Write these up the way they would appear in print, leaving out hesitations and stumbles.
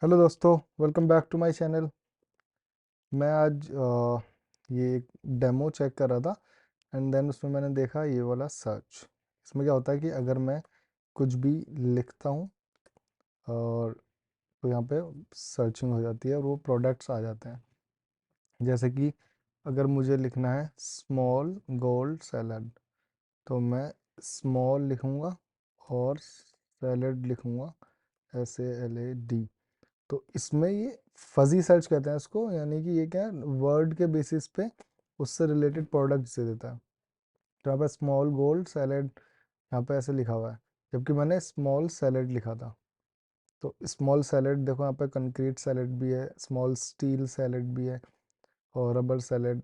Hello दोस्तों, welcome back to my channel. मैं आज ये एक डेमो चेक कर रहा था एंड देन उसमें मैंने देखा ये वाला सर्च। इसमें क्या होता है कि अगर मैं कुछ भी लिखता हूँ और तो यहाँ पे सर्चिंग हो जाती है और वो प्रोडक्ट्स आ जाते हैं। जैसे कि अगर मुझे लिखना है स्मॉल गोल्ड सैलड, तो मैं स्मॉल लिखूँगा और सैलड लिखूँगा, SALAD। तो इसमें ये फजी सर्च कहते हैं इसको, यानी कि ये क्या है, वर्ड के बेसिस पे उससे रिलेटेड प्रोडक्ट से देता है। तो यहाँ पे स्मॉल गोल्ड सैलेड यहाँ पे ऐसे लिखा हुआ है, जबकि मैंने स्मॉल सैलेड लिखा था। तो स्मॉल सैलेड देखो, यहाँ पे कंक्रीट सैलेड भी है, स्मॉल स्टील सैलेड भी है, और रबर सैलेड,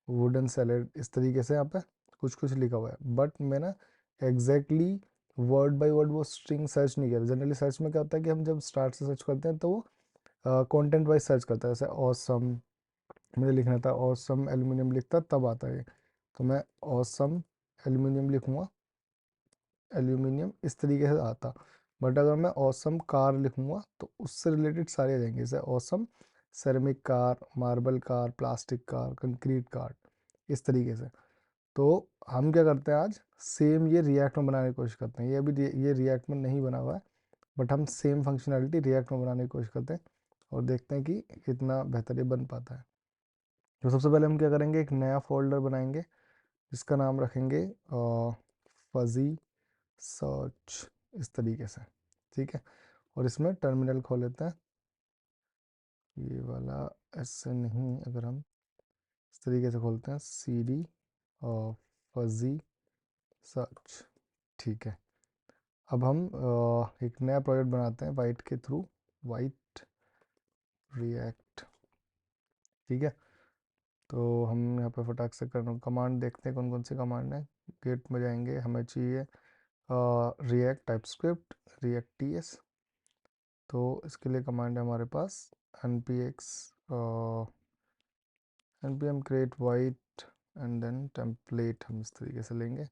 वुडन सैलेड, इस तरीके से यहाँ पे कुछ कुछ लिखा हुआ है। बट मैं ना एग्जैक्टली वर्ड बाय वर्ड वो स्ट्रिंग सर्च नहीं किया। जनरली सर्च में क्या होता है कि हम जब स्टार्ट से सर्च करते हैं तो वो कंटेंट वाइज सर्च करता है। जैसे ऑसम मुझे लिखना था, ऑसम एल्यूमिनियम लिखता तब आता है। तो मैं ऑसम एल्यूमिनियम लिखूँगा, एल्यूमिनियम इस तरीके से आता। बट अगर मैं ऑसम कार लिखूँगा तो उससे रिलेटेड सारे आ जाएंगे, जैसे awesome ceramic car, marble car, plastic car, concrete car, इस तरीके से। तो हम क्या करते हैं, आज सेम ये रिएक्ट में बनाने की कोशिश करते हैं। ये अभी ये रिएक्ट में नहीं बना हुआ है, बट हम सेम फंक्शनैलिटी रिएक्ट में बनाने की कोशिश करते हैं और देखते हैं कि कितना बेहतर ये बन पाता है। तो सबसे पहले हम क्या करेंगे, एक नया फोल्डर बनाएंगे जिसका नाम रखेंगे फजी सर्च, इस तरीके से। ठीक है, और इसमें टर्मिनल खोल लेते हैं। ये वाला ऐसे नहीं, अगर हम इस तरीके से खोलते हैं, CD और फजी सर्च। ठीक है, अब हम एक नया प्रोजेक्ट बनाते हैं वाइट के थ्रू, वाइट रिएक्ट। ठीक है, तो हम यहाँ पे फटाक से कर कमांड देखते हैं कौन कौन सी कमांड है। गेट में जाएंगे, हमें चाहिए रिएक्ट टाइपस्क्रिप्ट, रिएक्ट TS। तो इसके लिए कमांड है हमारे पास npx npm create white and then template, हम इस तरीके से लेंगे।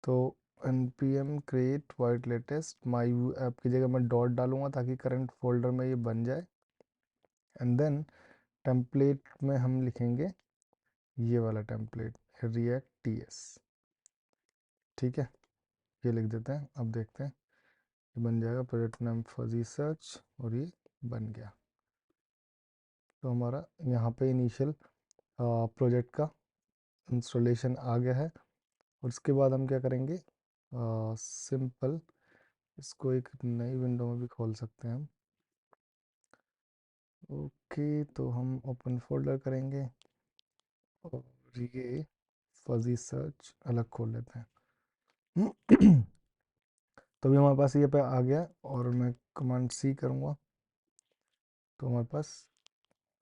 तो npm create white latest my app की जगह मैं डॉट डालूंगा ताकि करंट फोल्डर में ये बन जाए। एंड देन टेम्पलेट में हम लिखेंगे ये वाला टेम्पलेट, रिएक्ट TS। ठीक है, ये लिख देते हैं। अब देखते हैं, ये बन जाएगा प्रोजेक्ट नाम फजी सर्च, और ये बन गया। तो हमारा यहाँ पे इनिशियल प्रोजेक्ट का इंस्टॉलेशन आ गया है। और उसके बाद हम क्या करेंगे, सिंपल इसको एक नई विंडो में भी खोल सकते हैं हम। ओके, तो हम ओपन फोल्डर करेंगे और ये फजी सर्च अलग खोल लेते हैं। तो अभी हमारे पास ये पे आ गया, और मैं कमांड C करूँगा तो हमारे पास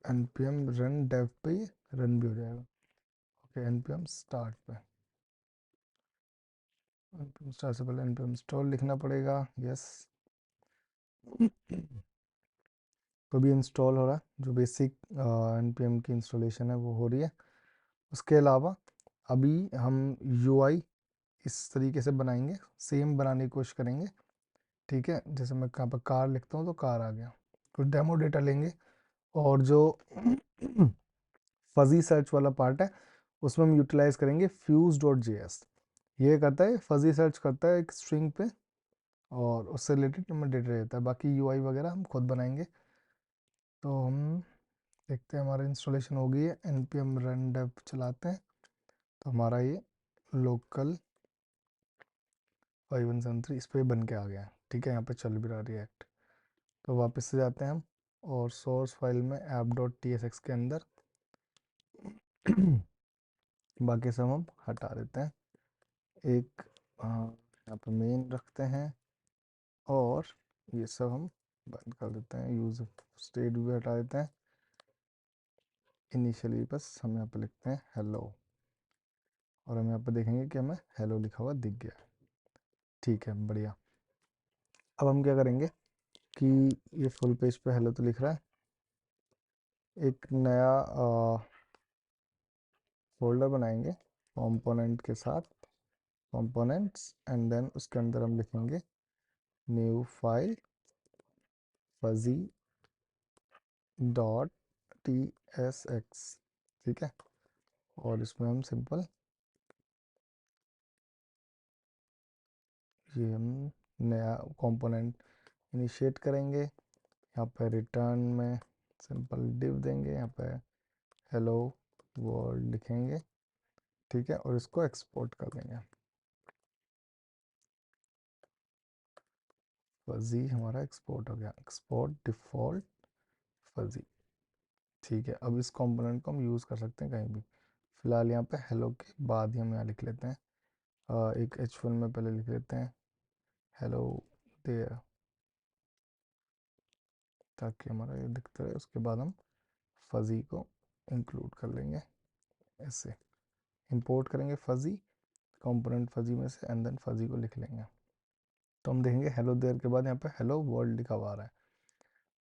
npm run dev पे ये रन भी हो जाएगा। ओके, npm start पे, npm start से पहले npm install लिखना पड़ेगा। यस, तो अभी इंस्टॉल हो रहा है, जो बेसिक npm की इंस्टॉलेशन है वो हो रही है। उसके अलावा अभी हम UI इस तरीके से बनाएंगे, सेम बनाने की कोशिश करेंगे। ठीक है, जैसे मैं कहाँ पर कार लिखता हूँ तो कार आ गया। कुछ डेमो डेटा लेंगे, और जो फजी सर्च वाला पार्ट है उसमें हम यूटिलाइज करेंगे fuse.js। ये करता है, फजी सर्च करता है एक स्ट्रिंग पे और उससे रिलेटेड हमें डेटा देता है। बाकी UI वगैरह हम खुद बनाएंगे। तो हम देखते हैं, हमारा इंस्टॉलेशन हो गई है, npm run dev चलाते हैं तो हमारा ये लोकल 5173 इस पर बन के आ गया है। ठीक है, यहाँ पे चल भी रहा रिएक्ट। तो वापस से जाते हैं हम, और सोर्स फाइल में app.tsx के अंदर बाकी सब हम हटा देते हैं। एक यहाँ पे मेन रखते हैं, और ये सब हम बंद कर देते हैं। यूज स्टेट भी हटा देते हैं। इनिशियली बस हम यहाँ पे लिखते हैं हेलो, और हम यहाँ पे देखेंगे कि हमें हेलो लिखा हुआ दिख गया। ठीक है, बढ़िया। अब हम क्या करेंगे कि ये फुल पेज पे हेलो तो लिख रहा है, एक नया फोल्डर बनाएंगे कंपोनेंट के साथ, कंपोनेंट्स, एंड देन उसके अंदर हम लिखेंगे new file fuzzy dot T S x, ठीक है। और इसमें हम सिंपल ये हम नया कंपोनेंट इनिशिएट करेंगे। यहाँ पे रिटर्न में सिंपल डिव देंगे, यहाँ पे हेलो वर्ल्ड लिखेंगे, ठीक है। और इसको एक्सपोर्ट कर देंगे। फजी हमारा एक्सपोर्ट हो गया, एक्सपोर्ट डिफ़ॉल्ट फजी, ठीक है। अब इस कंपोनेंट को हम यूज़ कर सकते हैं कहीं भी। फिलहाल यहाँ पे हेलो के बाद ही हम यहाँ लिख लेते हैं, एक H1 में पहले लिख लेते हैं हेलो देयर, ताकि हमारा ये दिखता रहे। उसके बाद हम फजी को इंक्लूड कर लेंगे, ऐसे इंपोर्ट करेंगे फजी कंपोनेंट फजी में से, एंड देन फजी को लिख लेंगे। तो हम देखेंगे हेलो देयर के बाद यहाँ पे हेलो वर्ल्ड लिखा हुआ आ रहा है।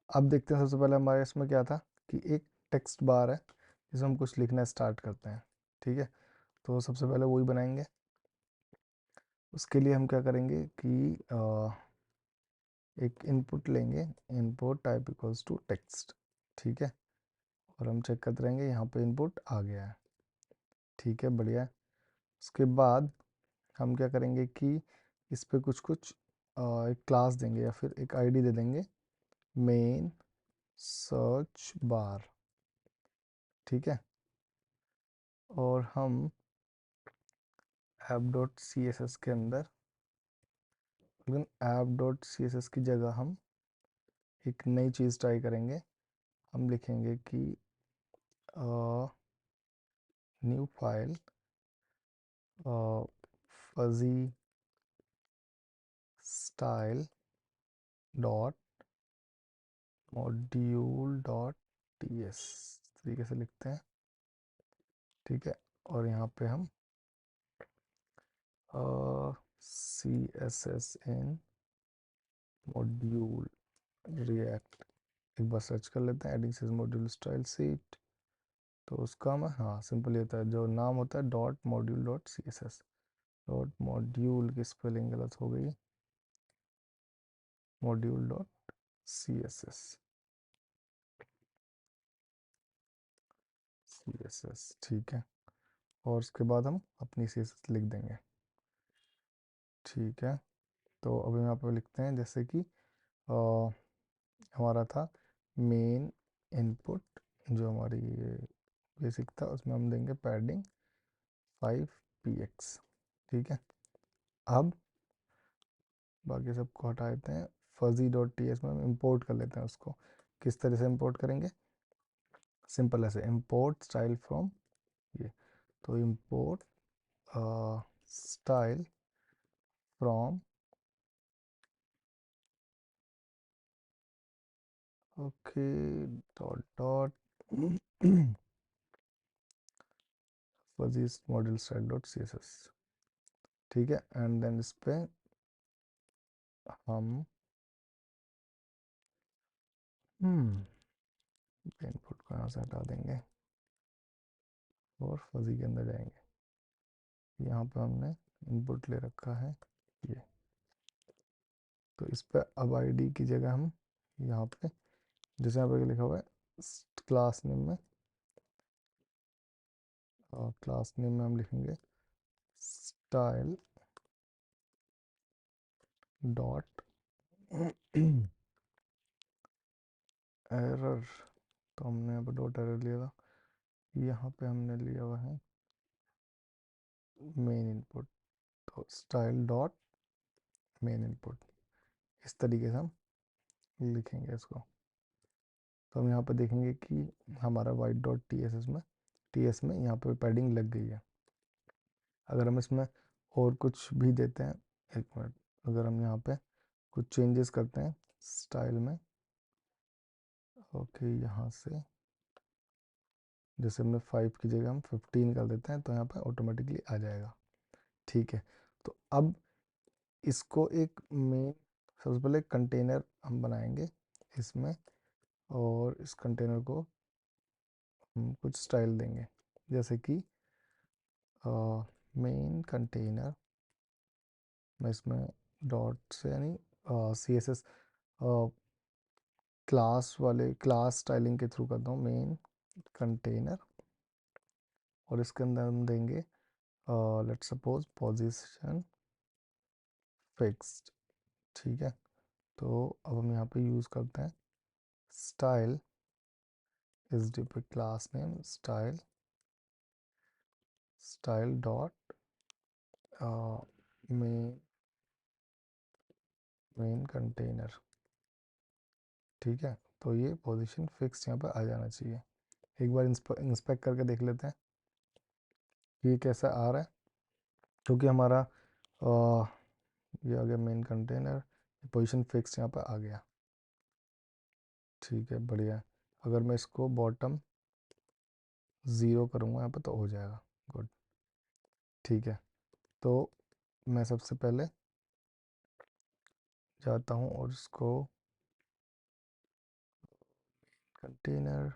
अब देखते हैं, सबसे पहले हमारे इसमें क्या था कि एक टेक्स्ट बार है जिसमें हम कुछ लिखना स्टार्ट करते हैं, ठीक है। तो सबसे पहले वही बनाएंगे। उसके लिए हम क्या करेंगे कि एक इनपुट लेंगे, input type equals to text, ठीक है। और हम चेक करते रहेंगे, यहाँ पे इनपुट आ गया है, ठीक है, बढ़िया है। उसके बाद हम क्या करेंगे कि इस पे कुछ कुछ एक क्लास देंगे या फिर एक आईडी दे देंगे, मेन सर्च बार, ठीक है। और हम app dot C S s के अंदर, लेकिन app dot C S s की जगह हम एक नई चीज़ ट्राई करेंगे। हम लिखेंगे कि new file fuzzy style dot module dot T S, तरीके से लिखते हैं, ठीक है। और यहाँ पे हम सी एस एस इन मॉड्यूल रिएक्ट एक बार सर्च कर लेते हैं, एडिंग सिस मॉड्यूल स्टाइल सीट। तो उसका मैं, हाँ, सिंपल ये होता है, जो नाम होता है dot module dot C S S. Dot module की स्पेलिंग गलत हो गई, module dot C S S, C S S, ठीक है। और उसके बाद हम अपनी सी एस एस लिख देंगे, ठीक है। तो अब हम यहाँ पर लिखते हैं जैसे कि हमारा था मेन इनपुट, जो हमारी बेसिक था, उसमें हम देंगे पैडिंग 5 px, ठीक है। अब बाकी सबको हटा देते हैं, फजी डॉट टी एस में हम इम्पोर्ट कर लेते हैं उसको। किस तरह से इम्पोर्ट करेंगे, सिंपल ऐसे, इम्पोर्ट स्टाइल फ्रॉम ये, तो import style from, okay, dot dot fuzzy model style dot C S S, ठीक है। एंड देन इस पे हम इनपुट को यहाँ से हटा देंगे और फजी के अंदर जाएंगे। यहाँ पे हमने इनपुट ले रखा है ये, तो इस पे अब आईडी की जगह हम यहाँ पे, जैसे यहाँ पे लिखा हुआ है क्लास नेम में, क्लास नेम में हम लिखेंगे स्टाइल डॉट एरर। तो हमने यहाँ पे डॉट एरर लिया था, यहाँ पे हमने लिया हुआ है मेन इनपुट, तो स्टाइल डॉट मेन इनपुट, इस तरीके से हम लिखेंगे इसको। तो हम यहाँ पे देखेंगे कि हमारा white dot T S S में, टी एस में यहाँ पे पैडिंग लग गई है। अगर हम इसमें और कुछ भी देते हैं, एक मिनट, अगर हम यहाँ पे कुछ चेंजेस करते हैं स्टाइल में, ओके, यहाँ से जैसे हमने 5 की जगह हम 15 कर देते हैं, तो यहाँ पे ऑटोमेटिकली आ जाएगा, ठीक है। तो अब इसको एक मेन, सबसे पहले कंटेनर हम बनाएंगे इसमें, और इस कंटेनर को हम कुछ स्टाइल देंगे, जैसे कि मेन कंटेनर में इसमें डॉट से यानी C S S class styling के थ्रू करता हूँ मेन कंटेनर, और इसके अंदर हम देंगे लेट्स सपोज पोजीशन फिक्स्ड। ठीक है, तो अब हम यहाँ पे यूज़ करते हैं style is defined class name style dot main container. ठीक है, तो ये पोजीशन फिक्स यहाँ पे आ जाना चाहिए। एक बार इंस्पेक्ट करके देख लेते हैं कि ये कैसा आ रहा है, क्योंकि हमारा ये आ गया मेन कंटेनर, पोजीशन फिक्स यहाँ पे आ गया। ठीक है, बढ़िया है। अगर मैं इसको बॉटम 0 करूँगा यहाँ पे तो हो जाएगा। गुड। ठीक है, तो मैं सबसे पहले जाता हूँ और इसको कंटेनर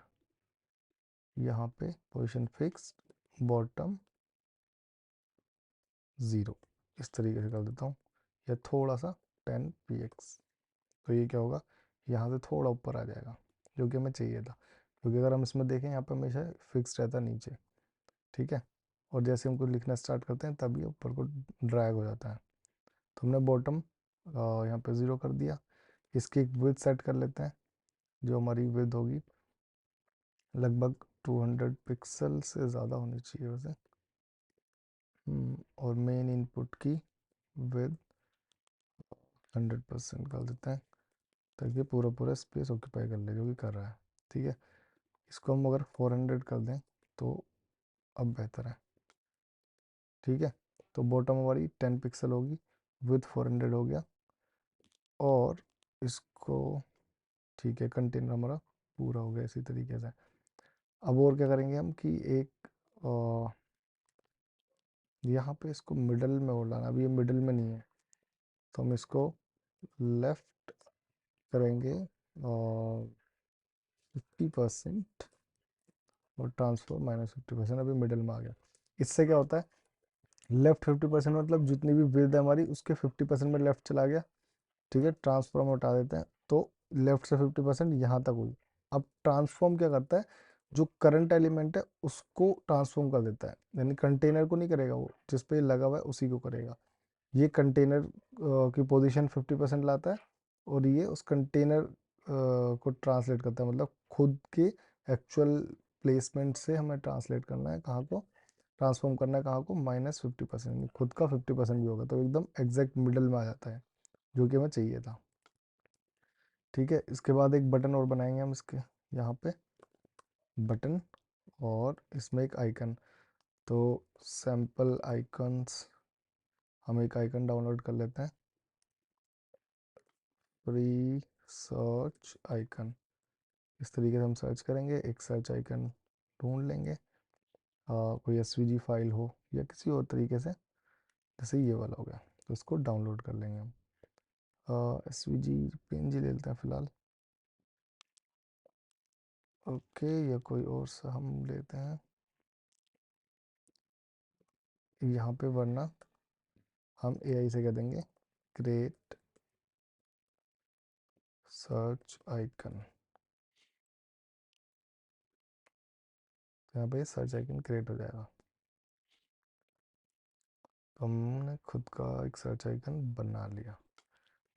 यहाँ पे पोजीशन फिक्स बॉटम 0 इस तरीके से कर देता हूँ, या थोड़ा सा 10 px। तो ये क्या होगा, यहाँ से थोड़ा ऊपर आ जाएगा, जो कि हमें चाहिए था, क्योंकि अगर हम इसमें देखें यहाँ पे हमेशा फिक्स रहता है नीचे। ठीक है, और जैसे हम कुछ लिखना स्टार्ट करते हैं तब ये ऊपर को ड्रैग हो जाता है। तो हमने बॉटम यहाँ पे 0 कर दिया। इसकी एक विड्थ सेट कर लेते हैं, जो हमारी विड्थ होगी लगभग 200 पिक्सल से ज़्यादा होनी चाहिए वैसे। और मेन इनपुट की विड्थ 100% कर देते हैं, ताकि पूरा पूरा स्पेस ऑक्यूपाई कर ले, जो कि कर रहा है। ठीक है, इसको हम अगर 400 कर दें तो अब बेहतर है। ठीक है, तो बॉटम हमारी 10 पिक्सल होगी, विथ 400 हो गया, और इसको ठीक है, कंटेनर हमारा पूरा हो गया इसी तरीके से। अब और क्या करेंगे हम कि एक यहाँ पे इसको मिडल में और लाना। अभी ये मिडल में नहीं है, तो हम इसको लेफ्ट करेंगे और 50%, और ट्रांसफर -50%। अभी मिडल में आ गया। इससे क्या होता है, लेफ्ट 50% मतलब जितनी भी विड्थ है हमारी उसके 50% में लेफ्ट चला गया। ठीक है, ट्रांसफॉर्म हटा देते हैं, तो लेफ्ट से 50% यहाँ तक हुई। अब ट्रांसफॉर्म क्या करता है, जो करंट एलिमेंट है उसको ट्रांसफॉर्म कर देता है, यानी कंटेनर को नहीं करेगा, वो जिस पे लगा हुआ है उसी को करेगा। ये कंटेनर की पोजीशन 50% लाता है, और ये उस कंटेनर को ट्रांसलेट करता है, मतलब खुद के एक्चुअल प्लेसमेंट से हमें ट्रांसलेट करना है कहाँ को, ट्रांसफॉर्म करना है कहाँ को, -50%। खुद का 50% भी होगा, तो एकदम एग्जैक्ट मिडल में आ जाता है, जो कि हमें चाहिए था। ठीक है, इसके बाद एक बटन और बनाएंगे हम इसके यहाँ पे बटन, और इसमें एक आइकन। तो सैम्पल आइकन्स, हम एक आइकन डाउनलोड कर लेते हैं, फ्री सर्च आइकन। इस तरीके से हम सर्च करेंगे, एक सर्च आइकन ढूंढ लेंगे, कोई एसवीजी फाइल हो या किसी और तरीके से, जैसे ये वाला हो गया, तो इसको डाउनलोड कर लेंगे हम। एसवीजी पीएनजी ले लेते हैं फ़िलहाल। ओके, या कोई और सा हम लेते हैं यहाँ पे, वरना हम एआई से कह देंगे क्रिएट सर्च आइकन। तो यहाँ पे सर्च आइकन क्रिएट हो जाएगा। तो हमने खुद का एक सर्च आइकन बना लिया।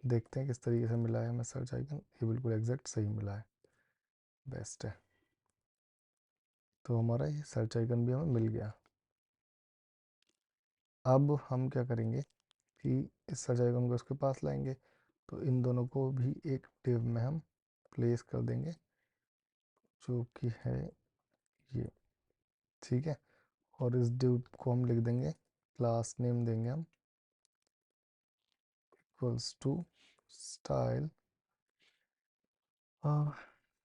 देखते हैं किस तरीके से मिला है हमें सर्च आइकन। ये बिल्कुल एग्जैक्ट सही मिला है, बेस्ट है। तो हमारा ये सर्च आइकन भी हमें मिल गया। अब हम क्या करेंगे कि इस सर्च आइकन को इसके पास लाएंगे, तो इन दोनों को भी एक डिव में हम प्लेस कर देंगे, जो कि है ये। ठीक है, और इस डिव को हम लिख देंगे, क्लास नेम देंगे हम equals to style,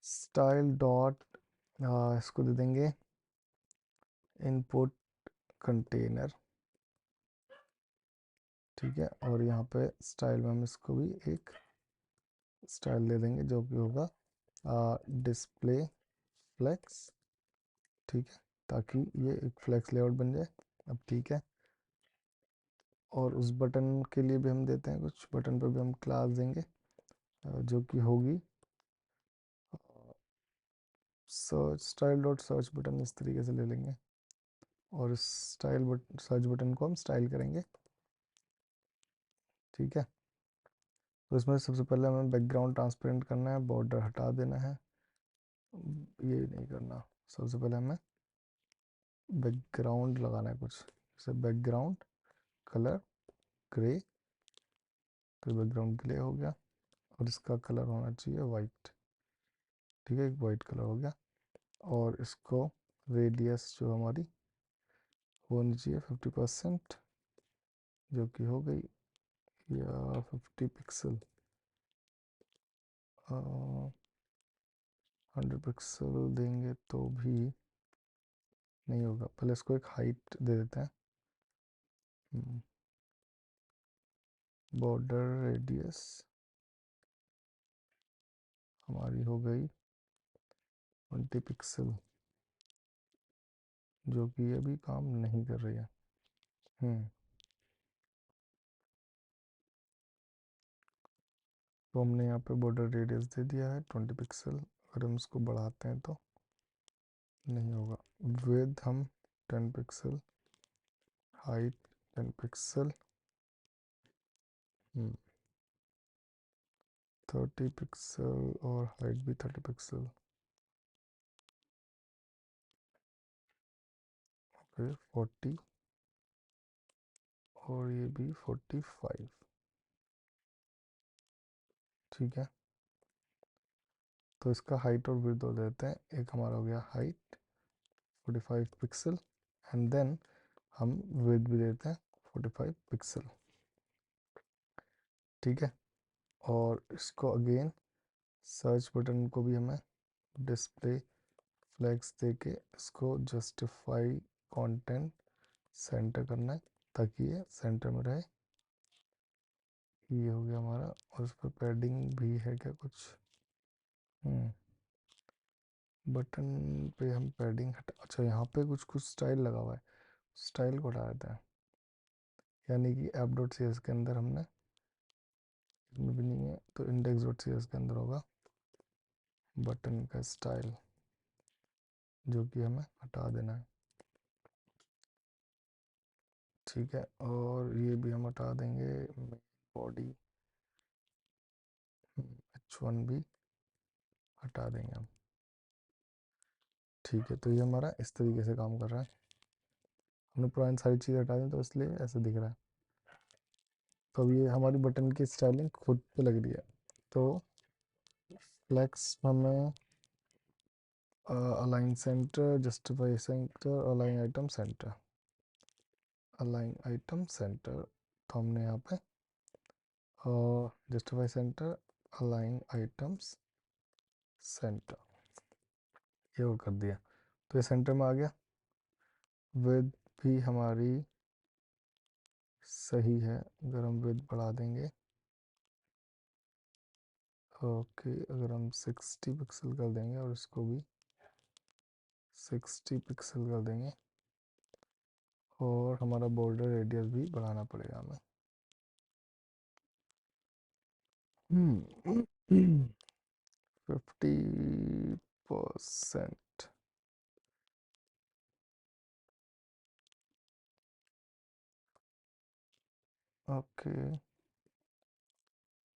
style dot, इसको दे देंगे इनपुट कंटेनर। ठीक है, और यहाँ पे स्टाइल में हम इसको भी एक स्टाइल दे देंगे, जो कि होगा डिस्प्ले फ्लेक्स। ठीक है, ताकि ये एक फ्लेक्स लेआउट बन जाए। अब ठीक है, और उस बटन के लिए भी हम देते हैं कुछ, बटन पे भी हम क्लास देंगे, जो कि होगी search style dot search button इस तरीके से ले लेंगे और इस सर्च बटन को हम स्टाइल करेंगे। ठीक है, तो इसमें सबसे पहले हमें बैकग्राउंड ट्रांसपेरेंट करना है, बॉर्डर हटा देना है, ये नहीं करना। सबसे पहले हमें बैकग्राउंड लगाना है कुछ, जैसे बैकग्राउंड कलर ग्रे, तो बैकग्राउंड ग्रे हो गया और इसका कलर होना चाहिए वाइट। ठीक है, एक वाइट कलर हो गया और इसको रेडियस जो हमारी वो होनी चाहिए 50%, जो कि हो गई, या 50 पिक्सल, 100 पिक्सल देंगे तो भी नहीं होगा। पहले इसको एक हाइट दे देते हैं। बॉर्डर रेडियस हमारी हो गई 20 पिक्सल, जो कि अभी काम नहीं कर रही है। तो हमने यहाँ पे बॉर्डर रेडियस दे दिया है 20 पिक्सल। अगर हम इसको बढ़ाते हैं तो नहीं होगा। विड्थ हम 10 पिक्सल, हाइट 10 पिक्सल, 30 पिक्सल और हाइट भी 30 पिक्सल, फिर 40 और ये भी 45। ठीक है, तो इसका हाइट और विड्थ दो देते हैं। एक हमारा हो गया हाइट 45 पिक्सल एंड देन हम विड्थ भी देते हैं 45 पिक्सल। ठीक है, और इसको अगेन सर्च बटन को भी हमें डिस्प्ले फ्लैग्स दे के इसको जस्टिफाई कंटेंट सेंटर करना है ताकि ये सेंटर में रहे। ये हो गया हमारा, और उस पर पैडिंग भी है क्या कुछ? बटन पे हम पैडिंग हटा, अच्छा यहाँ पे कुछ कुछ स्टाइल लगा हुआ है, स्टाइल को हटा देते हैं। यानी कि ऐप डॉट सी एस के अंदर हमने, इसमें भी नहीं है तो इंडेक्स डॉट सी एस के अंदर होगा बटन का स्टाइल, जो कि हमें हटा देना है। ठीक है, और ये भी हम हटा देंगे। बॉडी H1 भी हटा देंगे हम। ठीक है, तो ये हमारा इस तरीके से काम कर रहा है। हमने पुरानी सारी चीज़ें हटा दी तो इसलिए ऐसे दिख रहा है। तो अब ये हमारी बटन की स्टाइलिंग खुद पे लग रही है। तो फ्लेक्स हमें align centre, justify centre, align item centre, align item centre, तो हमने यहाँ पे justify centre, align items centre, ये वो कर दिया। तो ये सेंटर में आ गया। विड्थ भी हमारी सही है, अगर हम विड्थ बढ़ा देंगे, ओके, अगर हम 60 पिक्सल कर देंगे और इसको भी 60 पिक्सल कर देंगे, और हमारा बॉर्डर रेडियस भी बढ़ाना पड़ेगा हमें। 50%। ओके,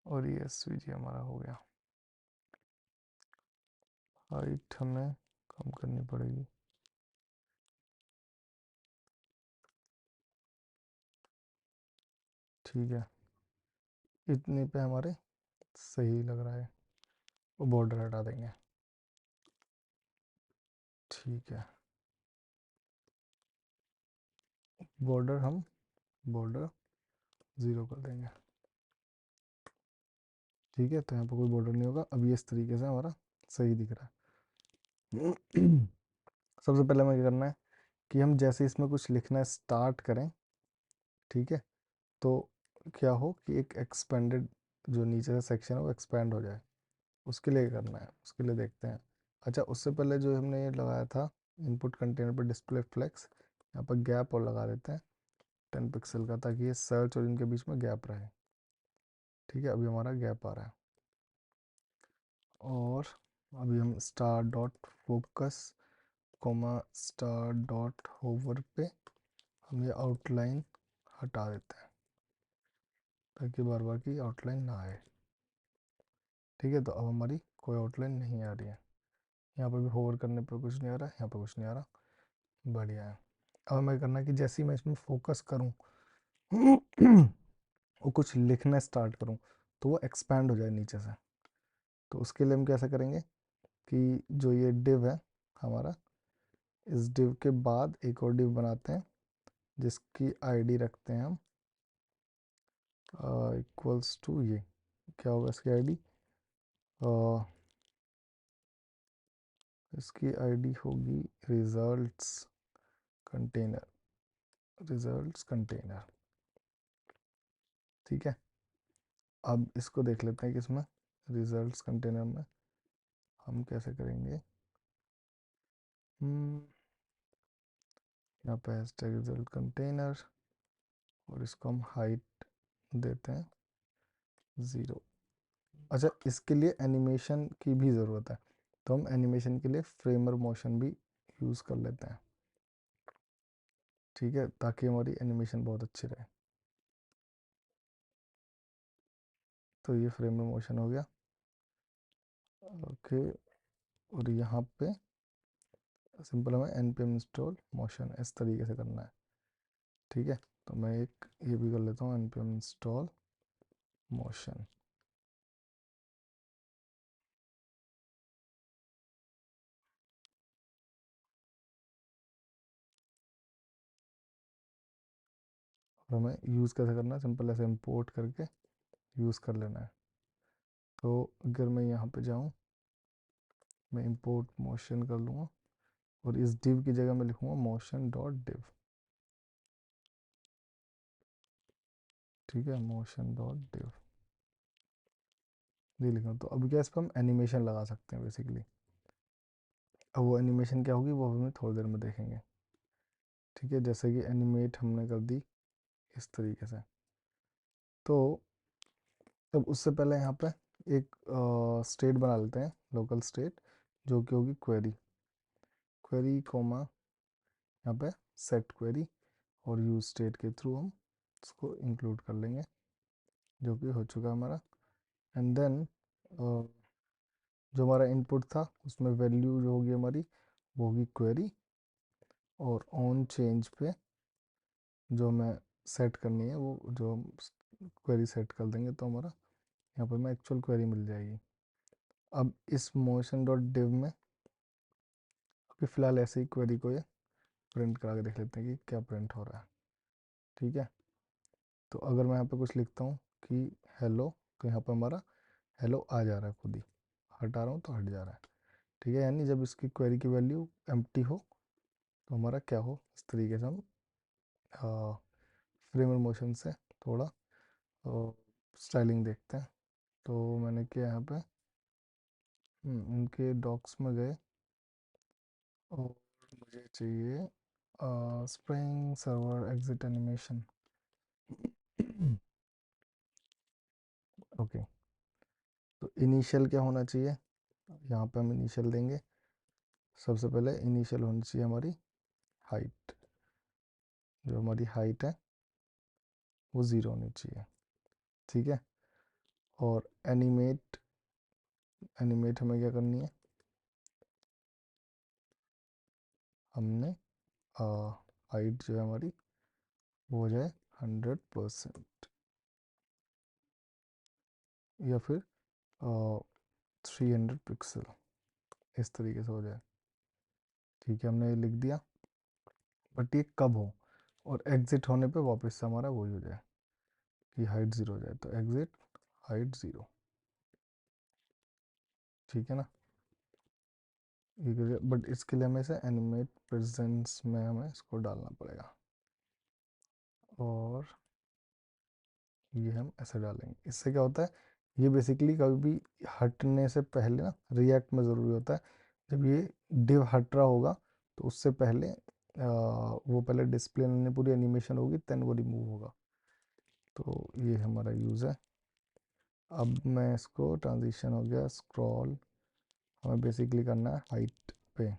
और ये एसवीजी हमारा हो गया। हाइट हमें कम करनी पड़ेगी। ठीक है, इतने पे हमारे सही लग रहा है। वो बॉर्डर हटा देंगे। ठीक है, बॉर्डर हम बॉर्डर 0 कर देंगे। ठीक है, तो यहाँ पर कोई बॉर्डर नहीं होगा। अब ये इस तरीके से हमारा सही दिख रहा है। सबसे पहले हमें क्या करना है कि हम जैसे इसमें कुछ लिखना स्टार्ट करें, ठीक है, तो क्या हो कि एक एक्सपेंडेड जो नीचे का सेक्शन है वो एक्सपेंड हो जाए। उसके लिए करना है, उसके लिए देखते हैं। अच्छा, उससे पहले जो हमने ये लगाया था इनपुट कंटेनर पर डिस्प्ले फ्लेक्स, यहाँ पर गैप और लगा देते हैं 10 पिक्सल का, ताकि ये सर्च और इनके बीच में गैप रहे। ठीक है, अभी हमारा गैप आ रहा है। और अभी हम star dot focus comma star dot hover पे हम ये आउटलाइन हटा देते हैं ताकि बार बार की आउटलाइन ना आए। ठीक है, तो अब हमारी कोई आउटलाइन नहीं आ रही है। यहाँ पर भी होवर करने पर कुछ नहीं आ रहा है, यहाँ पर कुछ नहीं आ रहा। बढ़िया है। अब हमें करना है कि जैसे ही मैं इसमें फोकस करूँ वो कुछ लिखना स्टार्ट करूँ तो वो एक्सपैंड हो जाए नीचे से। तो उसके लिए हम कैसे करेंगे कि जो ये डिव है हमारा, इस डिव के बाद एक और डिव बनाते हैं जिसकी आईडी रखते हैं हम इक्वल्स टू, ये क्या होगा इसकी आईडी, इसकी आईडी होगी रिजल्ट्स कंटेनर, रिजल्ट्स कंटेनर। ठीक है, अब इसको देख लेते हैं कि इसमें रिजल्ट्स कंटेनर में हम कैसे करेंगे। यहाँ पे हैशटैग रिजल्ट कंटेनर और इसको हम हाइट देते हैं 0। अच्छा, इसके लिए एनिमेशन की भी ज़रूरत है, तो हम एनिमेशन के लिए फ्रेमर मोशन भी यूज़ कर लेते हैं। ठीक है, ताकि हमारी एनिमेशन बहुत अच्छी रहे। तो ये फ्रेमर मोशन हो गया। ओके, और यहाँ पे सिंपल हमें npm इंस्टॉल मोशन इस तरीके से करना है। ठीक है, तो मैं एक ये भी कर लेता हूँ npm इंस्टॉल मोशन। और हमें यूज़ कैसे करना है, सिंपल ऐसे इंपोर्ट करके यूज़ कर लेना है। तो अगर मैं यहाँ पे जाऊँ, मैं इंपोर्ट मोशन कर लूँगा और इस div की जगह मैं लिखूँगा मोशन डॉट डिव। ठीक है, मोशन डॉट डिव ये लिखा। तो अब क्या इस पर हम एनिमेशन लगा सकते हैं बेसिकली। अब वो एनिमेशन क्या होगी वो हमें थोड़ी देर में देखेंगे। ठीक है, जैसे कि एनिमेट हमने कर दी इस तरीके से। तो अब उससे पहले यहाँ पे एक स्टेट बना लेते हैं, लोकल स्टेट, जो कि होगी क्वेरी, क्वेरी कोमा यहाँ पे सेट क्वेरी, और यूज स्टेट के थ्रू हम इसको इंक्लूड कर लेंगे, जो कि हो चुका हमारा। एंड देन जो हमारा इनपुट था उसमें वैल्यू जो होगी हमारी वो होगी क्वेरी, और ऑन चेंज पे जो हमें सेट करनी है वो जो क्वेरी सेट कर देंगे तो हमारा यहाँ पर हमें एक्चुअल क्वेरी मिल जाएगी। अब इस मोशन डॉट डिव में अभी फ़िलहाल ऐसे ही क्वेरी को ये प्रिंट करा के देख लेते हैं कि क्या प्रिंट हो रहा है। ठीक है, तो अगर मैं यहाँ पे कुछ लिखता हूँ कि हेलो, तो यहाँ पर हमारा हेलो आ जा रहा है खुद ही, हटा रहा हूँ तो हट जा रहा है। ठीक है, यानी जब इसकी क्वेरी की वैल्यू एम्प्टी हो तो हमारा क्या हो, इस तरीके से हम फ्रेमर मोशन से थोड़ा स्टाइलिंग देखते हैं। तो मैंने किया यहाँ पे उनके डॉक्स में गए और मुझे चाहिए spring server exit animation. Okay, तो इनिशियल क्या होना चाहिए, यहाँ पे हम इनिशियल देंगे। सबसे पहले इनिशियल होनी चाहिए हमारी हाइट, जो हमारी हाइट है वो 0 होनी चाहिए। ठीक है, और एनिमेट, एनिमेट हमें क्या करनी है, हमने हाइट जो है हमारी वो हो जाए 100% या फिर 300 पिक्सल, इस तरीके से हो जाए। ठीक है, हमने ये लिख दिया, बट ये कब हो, और एग्जिट होने पे वापस से हमारा वही हो जाए कि हाइट 0 हो जाए, तो एग्जिट हाइट 0। ठीक है ना, ये बट इसके लिए हमें इसे एनिमेट प्रेजेंस में हमें इसको डालना पड़ेगा, और ये हम ऐसे डालेंगे। इससे क्या होता है, ये बेसिकली कभी भी हटने से पहले ना रिएक्ट में ज़रूरी होता है। जब ये डिव हट रहा होगा तो उससे पहले वो पहले डिस्प्ले में पूरी एनिमेशन होगी, देन वो रिमूव होगा। तो ये हमारा यूज़ है। अब मैं इसको ट्रांजिशन हो गया स्क्रॉल हमें बेसिकली करना है हाइट पे,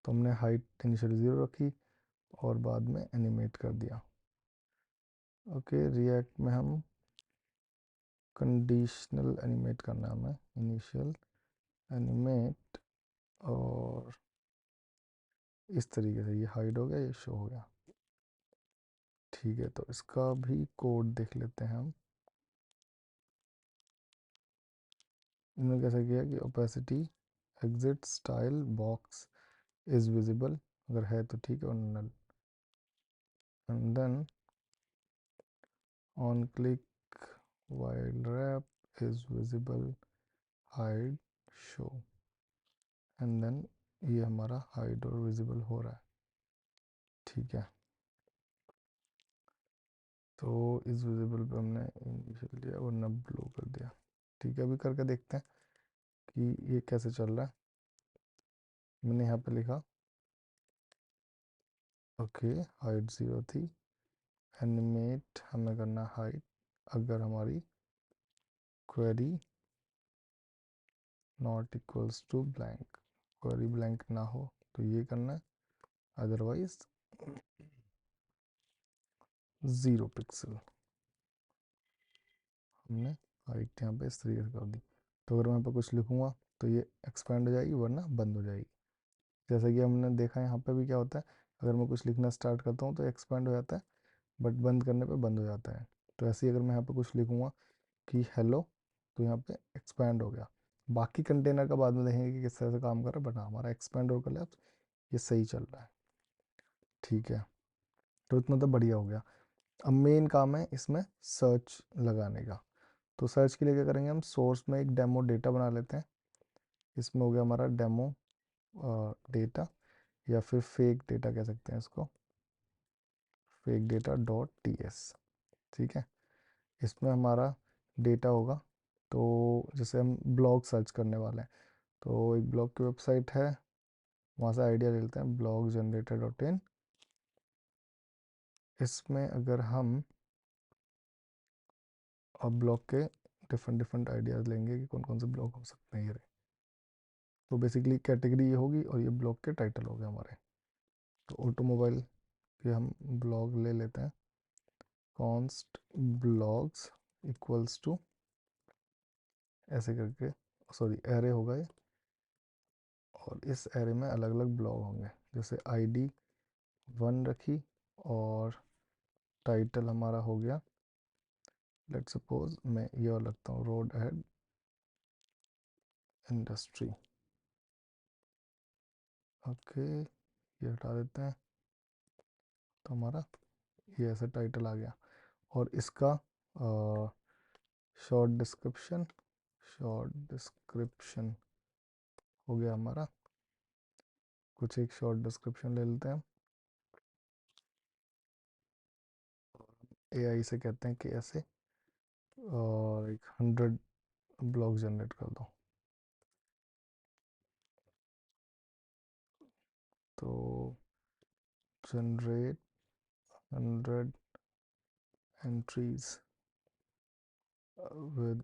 तो हमने हाइट इनिशियल 0 रखी और बाद में एनिमेट कर दिया। ओके, रिएक्ट में हम कंडीशनल एनिमेट करना है हमें, इनिशियल एनिमेट, और इस तरीके से ये हाइड हो गया, ये शो हो गया। ठीक है, तो इसका भी कोड देख लेते हैं हम। इन्होंने कैसा किया कि opacity exit style box is visible, अगर है तो ठीक है, और null, and then on click while wrap is visible hide show, and then ये हमारा हाइड और विजिबल हो रहा है। ठीक है, तो इस विजिबल पे हमने इनिशियल लिया और नब ब्लो कर दिया। ठीक है, अभी करके देखते हैं कि ये कैसे चल रहा है। मैंने यहाँ पे लिखा ओके, हाइट 0 थी, एनिमेट हमें करना हाइट अगर हमारी query not equals to blank, query blank ना हो तो ये करना है, अदरवाइज 0 पिक्सल। हमने हाइट यहाँ पे इस तरीके से कर दी। तो अगर मैं यहाँ पर कुछ लिखूँगा तो ये एक्सपेंड हो जाएगी, वरना बंद हो जाएगी। जैसा कि हमने देखा यहाँ पे भी क्या होता है, अगर मैं कुछ लिखना स्टार्ट करता हूँ तो एक्सपेंड हो जाता है, बट बंद करने पे बंद हो जाता है। तो ऐसे ही अगर मैं यहाँ पे कुछ लिखूँगा कि हेलो, तो यहाँ पे एक्सपैंड हो गया। बाकी कंटेनर का बाद में देखेंगे कि किस तरह से काम कर रहा है, बट हाँ, हमारा एक्सपैंड और कोलैप्स ये सही चल रहा है। ठीक है, तो इतना तो बढ़िया हो गया। अब मेन काम है इसमें सर्च लगाने का। तो सर्च के लिए क्या करेंगे, हम सोर्स में एक डेमो डेटा बना लेते हैं। इसमें हो गया हमारा डेमो डेटा, या फिर फेक डेटा कह सकते हैं इसको, fake data dot T S. ठीक है, इसमें हमारा डेटा होगा। तो जैसे हम ब्लॉग सर्च करने वाले हैं, तो एक ब्लॉग की वेबसाइट है, वहाँ से आइडिया ले लेते हैं, ब्लॉग जनरेटर डॉट इन। इसमें अगर हम अब ब्लॉग के डिफरेंट डिफरेंट आइडियाज़ लेंगे कि कौन कौन से ब्लॉग हो सकते हैं, ये रहे। तो बेसिकली कैटेगरी ये होगी और ये ब्लॉग के टाइटल हो गए हमारे। तो ऑटोमोबाइल के हम ब्लॉग ले लेते हैं, कॉन्स्ट ब्लॉग्स इक्वल्स टू ऐसे करके, सॉरी एरे होगा ये, और इस एरे में अलग अलग ब्लॉग होंगे। जैसे आईडी 1 रखी और टाइटल हमारा हो गया, लेट सपोज मैं ये और लगता हूँ, रोड एड इंडस्ट्री। ओके, ये हटा देते हैं, तो हमारा ये ऐसा टाइटल आ गया। और इसका शॉर्ट डिस्क्रिप्शन, शॉर्ट डिस्क्रिप्शन हो गया हमारा। कुछ एक शॉर्ट डिस्क्रिप्शन ले लेते हैं, एआई से कहते हैं कि ऐसे, और एक 100 ब्लॉग जनरेट कर दो। तो generate 100 entries with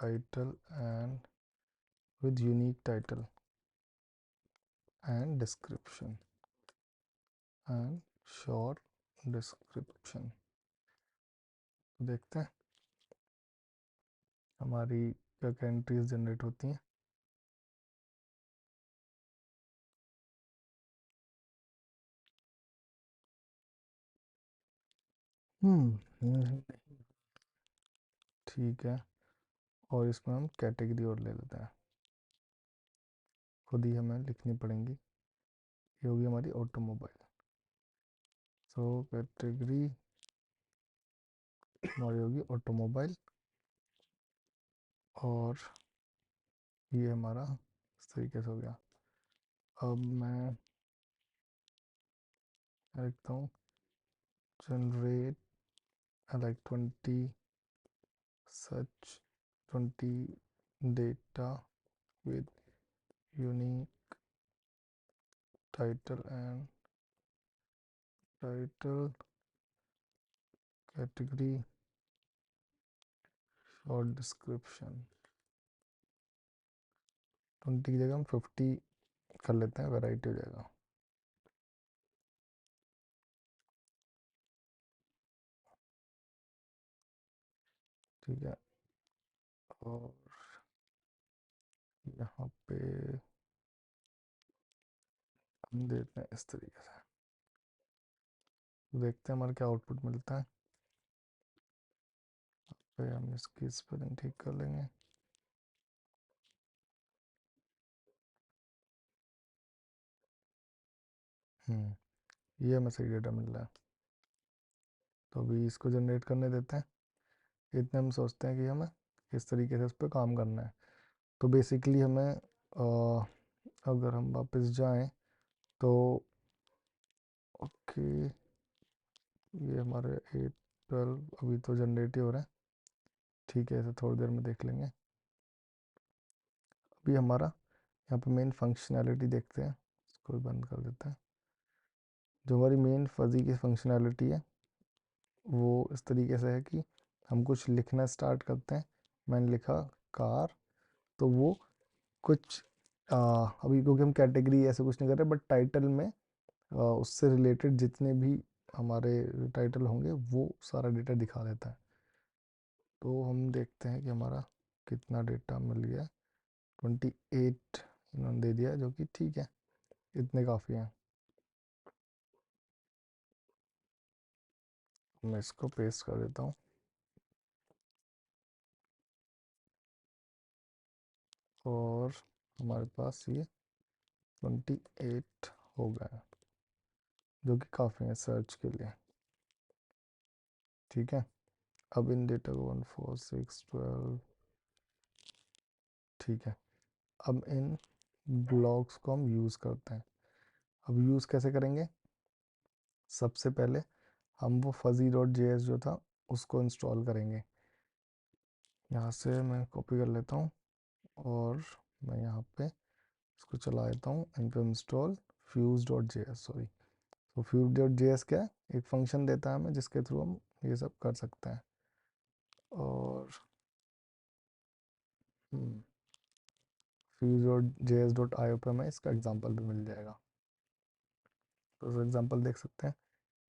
title and with unique title and description and short description। देखते हैं हमारी क्या क्या एंट्रीज जनरेट होती हैं। ठीक है, और इसमें हम कैटेगरी और ले लेते हैं, खुद ही हमें लिखनी पड़ेंगी। ये होगी हमारी ऑटोमोबाइल। सो कैटेगरी हमारी होगी ऑटोमोबाइल, और ये हमारा इस तरीके से हो गया। अब मैं लिखता हूँ generate like 20 such 20 data with unique title and title category short description। 20 की जगह हम 50 कर लेते हैं, वैरायटी हो जाएगा। ठीक है, और यहाँ पे हम देते हैं इस तरीके से, देखते हैं हमारा क्या आउटपुट मिलता है। फिर हम इसकी स्पेलिंग ठीक कर लेंगे। ये हमें सही डेटा मिल रहा है। तो अभी इसको जनरेट करने देते हैं। इतने हम सोचते हैं कि हमें किस तरीके से उस पर काम करना है। तो बेसिकली हमें अगर हम वापस जाएं तो ओके, ये हमारे 8 12 अभी तो जनरेट ही हो रहा है। ठीक है, इसे थोड़ी देर में देख लेंगे। अभी हमारा यहाँ पे मेन फंक्शनैलिटी देखते हैं, इसको भी बंद कर देते हैं। जो हमारी मेन फजी की फंक्शनैलिटी है वो इस तरीके से है कि हम कुछ लिखना स्टार्ट करते हैं। मैंने लिखा कार, तो वो कुछ अभी क्योंकि हम कैटेगरी ऐसे कुछ नहीं कर रहे, बट टाइटल में उससे रिलेटेड जितने भी हमारे टाइटल होंगे वो सारा डेटा दिखा देता है। तो हम देखते हैं कि हमारा कितना डेटा मिल गया। 28 इन्होंने दे दिया, जो कि ठीक है, इतने काफ़ी हैं। मैं इसको पेस्ट कर देता हूँ और हमारे पास ये 28 हो गया, जो कि काफ़ी है सर्च के लिए। ठीक है, अब इन डेटा को 1 4 6 12, ठीक है। अब इन ब्लॉक्स को हम यूज़ करते हैं। अब यूज़ कैसे करेंगे? सबसे पहले हम वो fuzzy.js जो था उसको इंस्टॉल करेंगे। यहाँ से मैं कॉपी कर लेता हूँ और मैं यहाँ पे इसको चला देता हूँ npm install fuse.js, सॉरी। तो fuse.js क्या है? एक फंक्शन देता है हमें जिसके थ्रू हम ये सब कर सकते हैं। और fuse.js.io पे हमें इसका एग्जांपल भी मिल जाएगा। तो उस एग्जांपल देख सकते हैं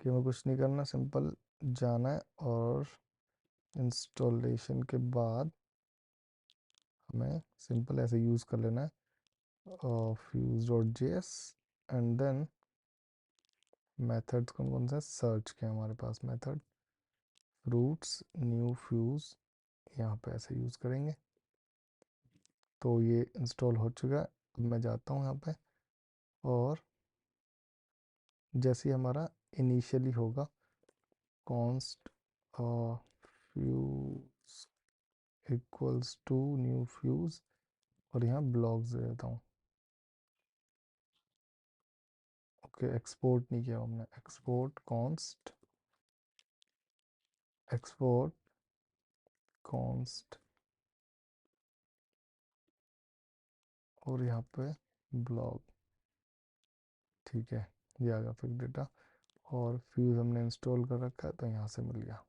कि हमें कुछ नहीं करना, सिंपल जाना है और इंस्टॉलेशन के बाद हमें सिंपल ऐसे यूज़ कर लेना है fuse.js एंड देन मेथड्स कौन कौन से सर्च के हमारे पास मेथड रूट्स न्यू फ्यूज, यहाँ पे ऐसे यूज़ करेंगे। तो ये इंस्टॉल हो चुका है। अब मैं जाता हूँ यहाँ पे और जैसे ही हमारा इनिशियली होगा const fuse equals to new fuse और यहाँ ब्लॉक्स दे देता हूँ। ओके, एक्सपोर्ट नहीं किया हमने, एक्सपोर्ट कॉन्स्ट एक्सपोर्ट कॉन्स्ट और यहाँ पे ब्लॉग। ठीक है, ये आ गया फिर डेटा और फ्यूज़ हमने इंस्टॉल कर रखा है तो यहाँ से मिल गया।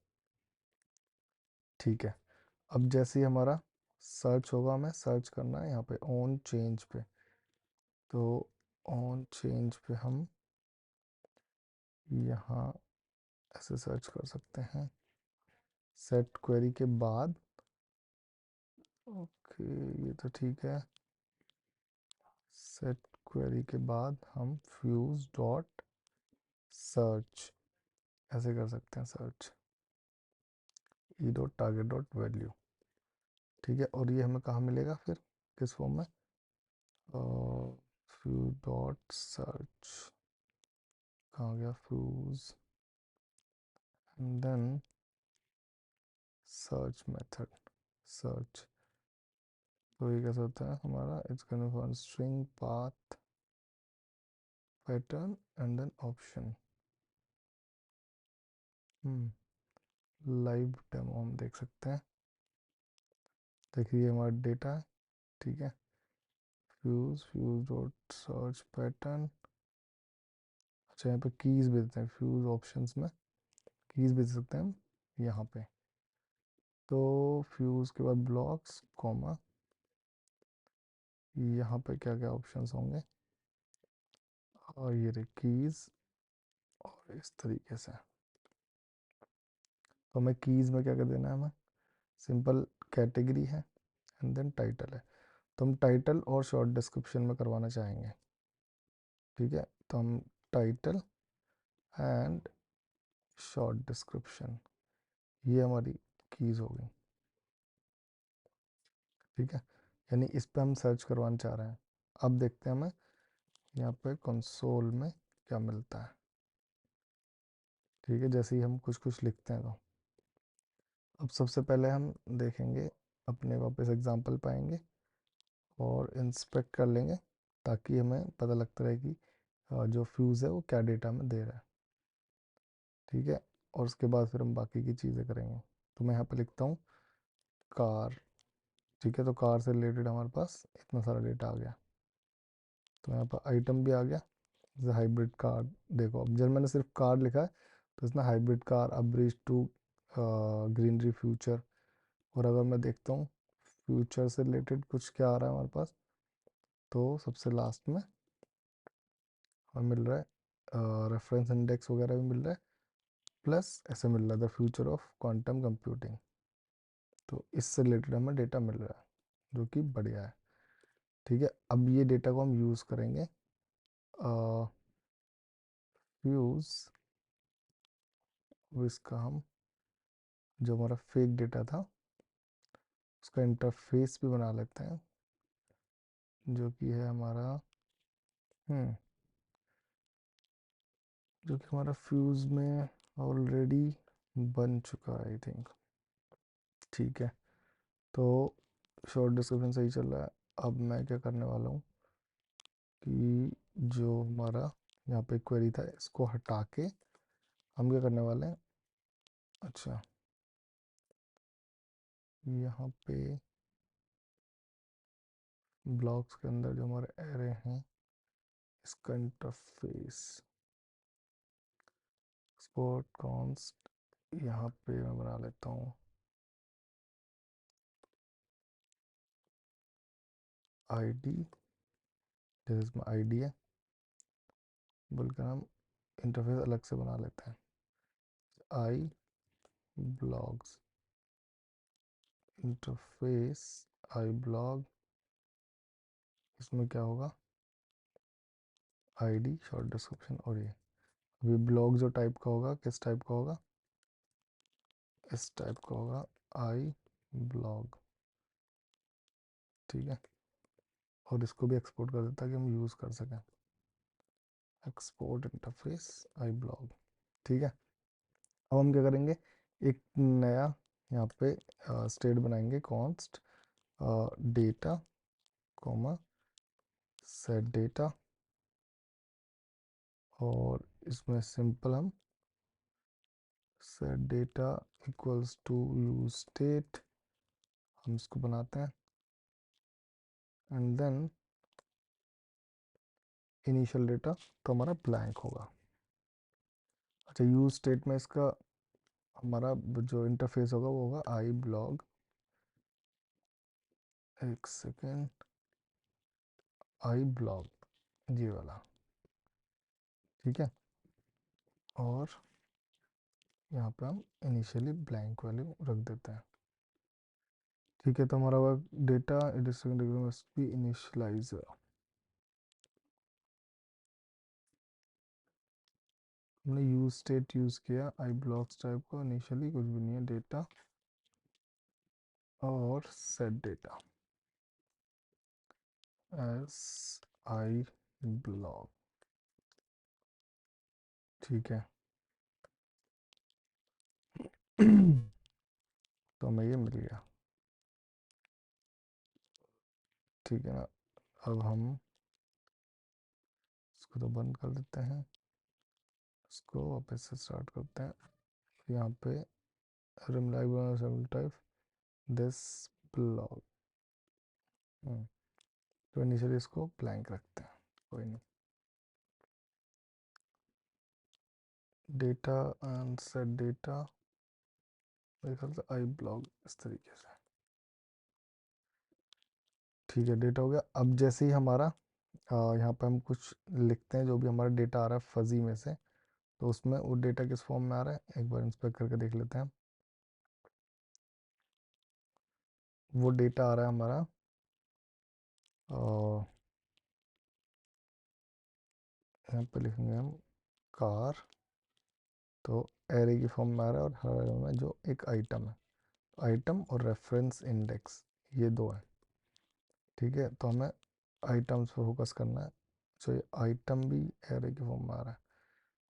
ठीक है, अब जैसे ही हमारा सर्च होगा, हमें सर्च करना है यहाँ पे ऑन चेंज पे। तो ऑन चेंज पे हम यहाँ ऐसे सर्च कर सकते हैं सेट क्वेरी के बाद। ओके, ये तो ठीक है। सेट क्वेरी के बाद हम फ्यूज डॉट सर्च ऐसे कर सकते हैं, search E dot target dot value. ठीक है, और ये हमें कहाँ मिलेगा फिर, किस फॉर्म में? फ्यूज डॉट सर्च, कहाँ गया fuse, and then search method search. तो ये कैसे होता है हमारा, it's gonna for string path pattern and then option. Live demo हम देख सकते हैं। देखिए ये हमारा डेटा है। ठीक है, फ्यूज डॉट सर्च पैटर्न। अच्छा, यहाँ पे कीज़ भी देते हैं, फ्यूज ऑप्शंस में कीज़ भी दे सकते हैं हम यहाँ पे। तो फ्यूज के बाद ब्लॉक्स कॉमा यहाँ पे क्या क्या ऑप्शंस होंगे, और ये रही कीज़, और इस तरीके से। तो हमें कीज़ में क्या कर देना है, हमें सिंपल कैटेगरी है एंड देन टाइटल है। तो हम टाइटल और शॉर्ट डिस्क्रिप्शन में करवाना चाहेंगे, ठीक है। तो हम टाइटल एंड शॉर्ट डिस्क्रिप्शन, ये हमारी कीज़ हो गई, ठीक है। यानी इस पे हम सर्च करवाना चाह रहे हैं। अब देखते हैं हमें यहाँ पे कंसोल में क्या मिलता है, ठीक है। जैसे ही हम कुछ कुछ लिखते हैं, तो अब सबसे पहले हम देखेंगे, अपने वापस एग्जांपल पाएंगे और इंस्पेक्ट कर लेंगे, ताकि हमें पता लगता रहे कि जो फ्यूज़ है वो क्या डेटा में दे रहा है, ठीक है। और उसके बाद फिर हम बाकी की चीज़ें करेंगे। तो मैं यहाँ पे लिखता हूँ कार, ठीक है। तो कार से रिलेटेड हमारे पास इतना सारा डेटा आ गया। तो यहाँ पर आइटम भी आ गया, जैसे हाइब्रिड कार। देखो अब जब मैंने सिर्फ कार लिखा है, तो इसमें hybrid car, a bridge to greenery future. और अगर मैं देखता हूँ फ्यूचर से रिलेटेड कुछ क्या आ रहा है हमारे पास, तो सबसे लास्ट में हमें मिल रहा है रेफरेंस इंडेक्स वगैरह भी मिल रहा है, प्लस ऐसे मिल रहा है the future of quantum computing. तो इससे रिलेटेड हमें डेटा मिल रहा है, जो कि बढ़िया है, ठीक है। अब ये डेटा को हम यूज़ करेंगे फ्यूज़, इसका हम जो हमारा फेक डेटा था उसका इंटरफेस भी बना लेते हैं, जो कि है हमारा जो कि हमारा फ्यूज़ में ऑलरेडी बन चुका है, आई थिंक, ठीक है। तो शॉर्ट डिस्क्रिप्शन सही चल रहा है। अब मैं क्या करने वाला हूँ कि जो हमारा यहाँ पे क्वेरी था, इसको हटा के हम क्या करने वाले हैं, अच्छा यहाँ पे ब्लॉक्स के अंदर जो हमारे एरे हैं, इसका इंटरफेस एक्सपोर्ट कॉन्स्ट, यहाँ पे मैं बना लेता हूँ आईडी, जैसे इसमें आईडी है, बल्कि हम इंटरफेस अलग से बना लेते हैं, आई ब्लॉग्स इंटरफेस, आई ब्लॉग। इसमें क्या होगा, आईडी, शॉर्ट डिस्क्रिप्शन, और ये अभी ब्लॉग जो टाइप का होगा, किस टाइप का होगा, इस टाइप का होगा, आई ब्लॉग, ठीक है। और इसको भी एक्सपोर्ट कर देता है कि हम यूज़ कर सकें, एक्सपोर्ट इंटरफेस आई ब्लॉग, ठीक है। अब हम क्या करेंगे, एक नया यहाँ पे स्टेट बनाएंगे, const data comma set data, और इसमें सिंपल हम set data equals to use state, हम इसको बनाते हैं, एंड देन इनिशियल डेटा तो हमारा ब्लैंक होगा। अच्छा, यूज स्टेट में इसका हमारा जो इंटरफेस होगा वो होगा आई ब्लॉग, एक सेकेंड, आई ब्लॉग ये वाला, ठीक है। और यहाँ पे हम इनिशियली ब्लैंक वैल्यू रख देते हैं, ठीक है। तो हमारा work data must be initialiser, हमने यूज स्टेट यूज़ किया, आई ब्लॉक्स टाइप को, इनिशियली कुछ भी नहीं है डेटा, और set data S I block, ठीक है। तो हमें ये मिल गया, ठीक है ना। अब हम इसको तो बंद कर देते हैं, इसको वापस से स्टार्ट करते हैं। यहाँ पे रिम टाइप दिस ब्लॉग, तो इनिशियली इसको ब्लैंक रखते हैं, कोई नहीं, डेटा एंड सेट डेटा, मेरे ख्याल से आई ब्लॉग इस तरीके से, ठीक है, डेटा हो गया। अब जैसे ही हमारा यहाँ पे हम कुछ लिखते हैं, जो भी हमारा डेटा आ रहा है फजी में से, तो उसमें वो डेटा किस फॉर्म में आ रहा है एक बार इंस्पेक्ट करके देख लेते हैं। वो डेटा आ रहा है हमारा यहाँ पे लिखेंगे हम कार, तो एरे की फॉर्म में आ रहा है, और हर एरे में जो एक आइटम है, आइटम और रेफरेंस इंडेक्स, ये दो है। ठीक है, तो हमें आइटम्स पे फोकस करना है। तो ये आइटम भी एरे की फॉर्म में आ रहा है।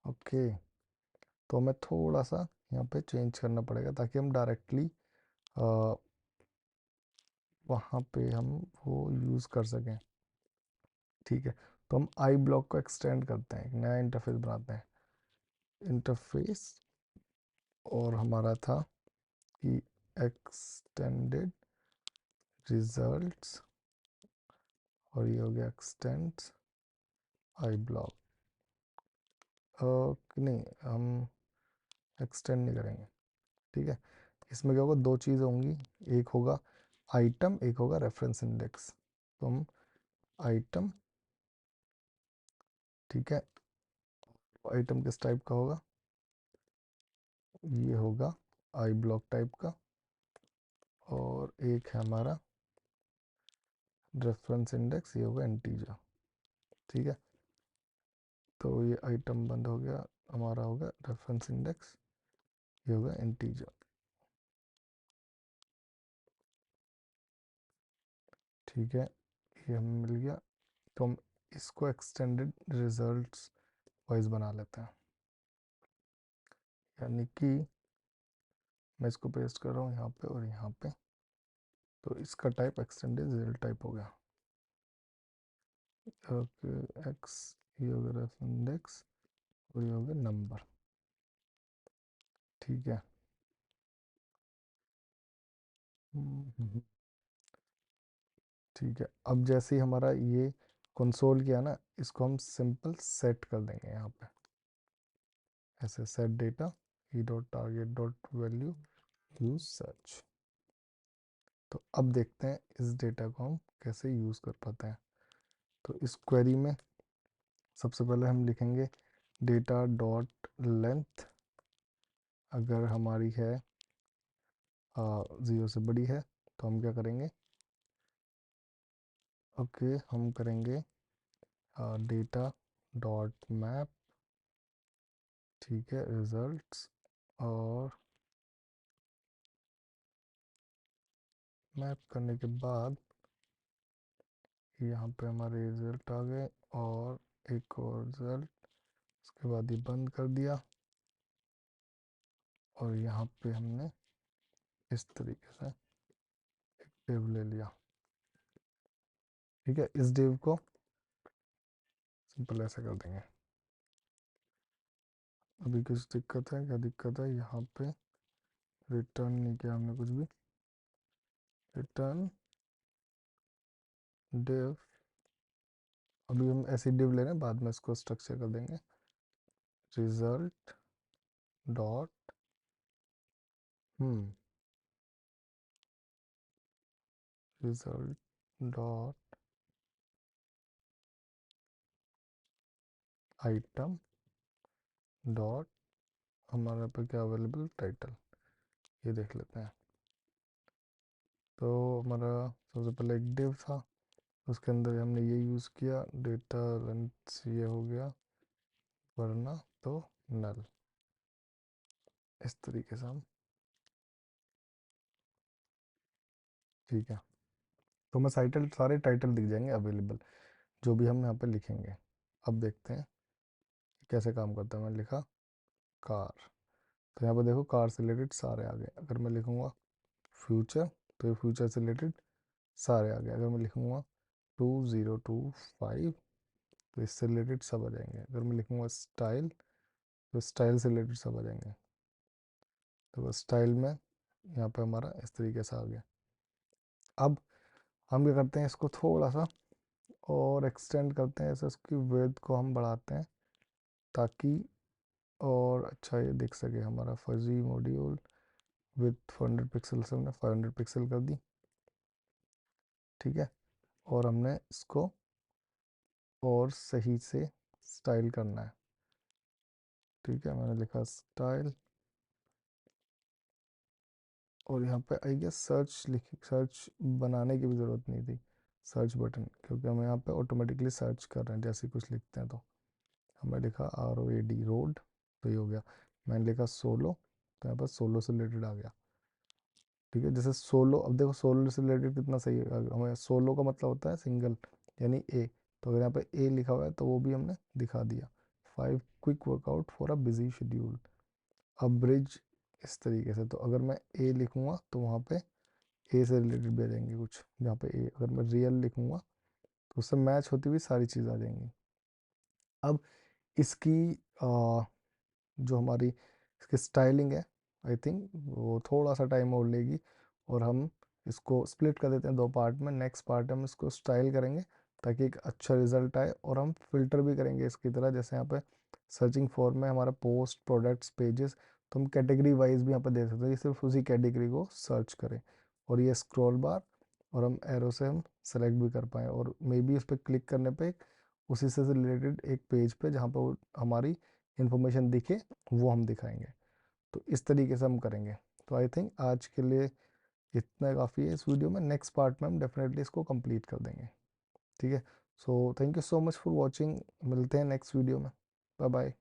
ओके, तो हमें थोड़ा सा यहाँ पे चेंज करना पड़ेगा ताकि हम डायरेक्टली वहाँ पे हम वो यूज़ कर सकें। ठीक है, तो हम आई ब्लॉक को एक्सटेंड करते हैं, एक नया इंटरफेस बनाते हैं। इंटरफेस, और हमारा था कि एक्सटेंडेड रिजल्ट्स, और ये हो गया एक्सटेंड्स आई ब्लॉक। नहीं, हम एक्सटेंड नहीं करेंगे। ठीक है, इसमें क्या होगा, दो चीज़ होंगी, एक होगा आइटम, एक होगा रेफरेंस इंडेक्स। तो हम आइटम, ठीक है, आइटम किस टाइप का होगा, ये होगा आई ब्लॉक टाइप का, और एक है हमारा रेफरेंस इंडेक्स, ये होगा इंटीजर। ठीक है, तो ये आइटम बंद हो गया, हमारा होगा रेफरेंस इंडेक्स, ये होगा इंटीजर। ठीक है, ये हमें मिल गया। तो हम इसको एक्सटेंडेड रिजल्ट्स वाइज बना लेते हैं, यानी कि मैं इसको पेस्ट कर रहा हूँ यहाँ पे और यहाँ पे, तो इसका टाइप एक्सटेंडेड रिजल्ट टाइप हो गया। ओके, एक्स, ये हो गया रेफरेंस इंडेक्स, और ये हो गया नंबर। ठीक है, हम्म, ठीक है। अब जैसे ही हमारा ये कंसोल किया ना, इसको हम सिंपल सेट कर देंगे यहाँ पे, ऐसे set data E dot target dot value use search. तो अब देखते हैं इस डेटा को हम कैसे यूज़ कर पाते हैं। तो इस क्वेरी में सबसे पहले हम लिखेंगे डेटा डॉट लेंथ, अगर हमारी है 0 से बड़ी है तो हम क्या करेंगे, ओके, हम करेंगे डेटा डॉट मैप, ठीक है, रिजल्ट्स, और मैप करने के बाद यहाँ पे हमारे रिजल्ट आ गए, और एक और रिजल्ट, उसके बाद ये बंद कर दिया, और यहाँ पे हमने इस तरीके से एक डिव ले लिया। ठीक है, इस डिव को सिंपल ऐसे कर देंगे। अभी कुछ दिक्कत है, क्या दिक्कत है, यहाँ पे रिटर्न नहीं किया हमने कुछ भी, रिटर्न डिव, अभी हम ऐसी डिव ले रहे हैं, बाद में इसको स्ट्रक्चर कर देंगे, result dot result dot item dot हमारे पे क्या अवेलेबल, टाइटल, ये देख लेते हैं। तो हमारा सबसे पहले एक डिव था, उसके अंदर हमने ये यूज़ किया, डेटा लेंथ ये हो गया, वरना तो नल, इस तरीके से हम, ठीक है। तो हमें टाइटल, सारे टाइटल दिख जाएंगे अवेलेबल, जो भी हम यहाँ पे लिखेंगे। अब देखते हैं कैसे काम करता है। मैंने लिखा कार, तो यहाँ पर देखो कार से रिलेटेड सारे आ गए। अगर मैं लिखूँगा फ्यूचर, तो ये फ्यूचर से रिलेटेड सारे आ गए। अगर मैं लिखूँगा 2025, तो इससे रिलेटेड सब आ जाएंगे। अगर मैं लिखूँगा स्टाइल, तो स्टाइल से रिलेटेड सब आ जाएंगे। तो बस स्टाइल में यहाँ पे हमारा इस तरीके से आ गया। अब हम क्या करते हैं, इसको थोड़ा सा और एक्सटेंड करते हैं, ऐसे उसकी विड्थ को हम बढ़ाते हैं ताकि और अच्छा ये दिख सके। हमारा फजी मॉड्यूल विथ 400 पिक्सल से हमने 500 पिक्सल कर दी। ठीक है, और हमने इसको और सही से स्टाइल करना है। ठीक है, मैंने लिखा स्टाइल, और यहाँ पे आई गेस सर्च लिखी, सर्च बनाने की भी ज़रूरत नहीं थी, सर्च बटन, क्योंकि हम यहाँ पे ऑटोमेटिकली सर्च कर रहे हैं जैसे कुछ लिखते हैं। तो हमने लिखा ROAD रोड, तो ये हो गया। मैंने लिखा सोलो, तो यहाँ पर सोलो से रिलेटेड आ गया। ठीक है, जैसे सोलो, अब देखो सोलो से रिलेटेड कितना सही है। हमें सोलो का मतलब होता है सिंगल, यानी ए, तो अगर यहाँ पे ए लिखा हुआ है तो वो भी हमने दिखा दिया। 5 quick workout for a busy schedule, अब ब्रिज, इस तरीके से। तो अगर मैं ए लिखूँगा तो वहाँ पे ए से रिलेटेड भी आ जाएंगे कुछ, जहाँ पे ए, अगर मैं रियल लिखूँगा तो उससे मैच होती हुई सारी चीज़ आ जाएंगी। अब इसकी जो हमारी इसकी स्टाइलिंग है, आई थिंक वो थोड़ा सा टाइम और लेगी, और हम इसको स्प्लिट कर देते हैं 2 पार्ट में। नेक्स्ट पार्ट हम इसको स्टाइल करेंगे ताकि एक अच्छा रिजल्ट आए, और हम फिल्टर भी करेंगे इसकी तरह, जैसे यहाँ पे सर्चिंग फॉर में हमारा पोस्ट, प्रोडक्ट्स, पेजेस, तो हम कैटेगरी वाइज भी यहाँ पे दे सकते हैं, ये सिर्फ उसी कैटेगरी को सर्च करें। और ये स्क्रॉल बार, और हम एरो से हम सेलेक्ट भी कर पाएँ, और मे बी उस पर क्लिक करने पे उसी से रिलेटेड एक पेज पे जहाँ पर हमारी इंफॉर्मेशन दिखे, वो हम दिखाएंगे। तो इस तरीके से हम करेंगे। तो आई थिंक आज के लिए इतना काफ़ी है इस वीडियो में। नेक्स्ट पार्ट में हम डेफिनेटली इसको कंप्लीट कर देंगे। ठीक है, so thank you so much for watching, मिलते हैं नेक्स्ट वीडियो में। Bye bye.